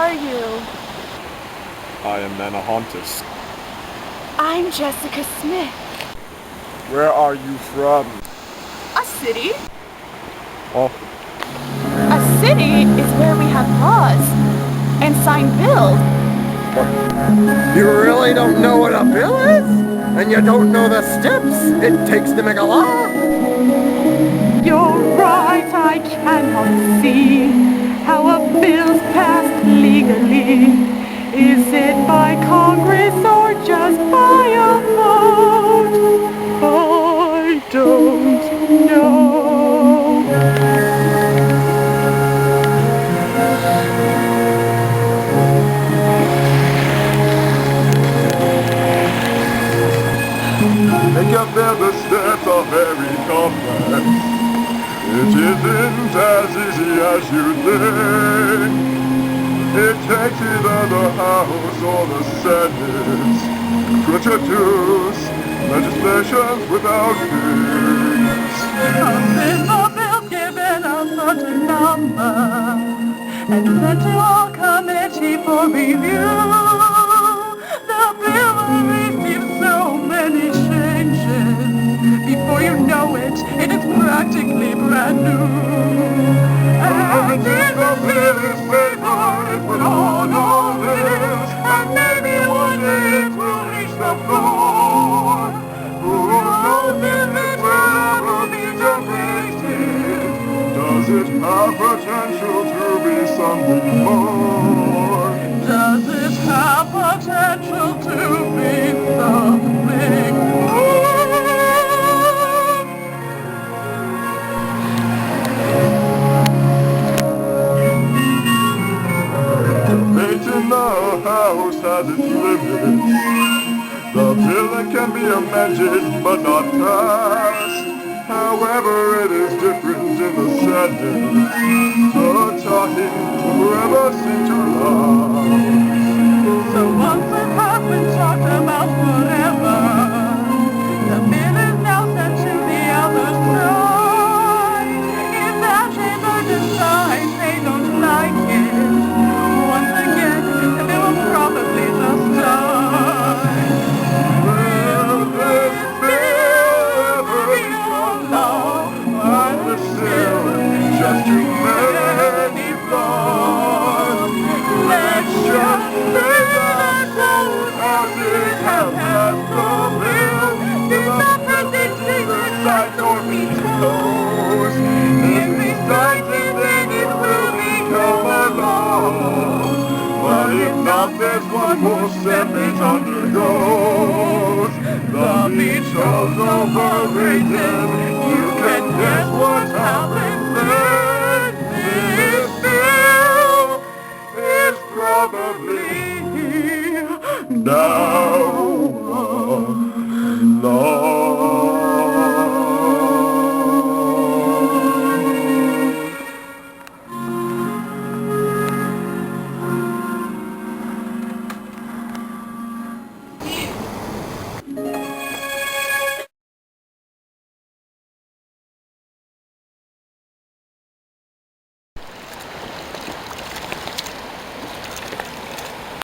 are you? I am Manahontas. I'm Jessica Smith. Where are you from? A city? Oh, A city is where we have laws and sign bills. You really don't know what a bill is? And you don't know the steps it takes to make a law? You're right, I cannot see how a bill's passed legally. Is it by Congress or just by a vote? I don't know. Make a bill, the steps are very complex. It isn't as easy as you think. It takes either the House or the Senate to introduce legislation without kinks. A bill given a certain number and sent to all committee for review. The bill will receive so many changes. Before you know it, it is practically brand new. And if the bill is favored, it will all know this, and maybe one day it will reach the floor. Who knows if it will ever be debated? Does it have potential to be something more? Does it have potential to be something more? Debate in the House has its limits. The bill can be amended but not passed. However, it is different in the Senate. The talking will forever seem to last. So once it has been talked about forever, the bill is now sent to the other side. If that chamber decides they don't like it, once again, the bill will probably just die. Will this bill ever become law? Or will still Just too many flaws. let's just say that both houses have passed the bill? Did not predict either side nor be close. If we strike it, then it will become a law. But if not, there's one more step it undergoes. The veto's overrated. You can guess what happened.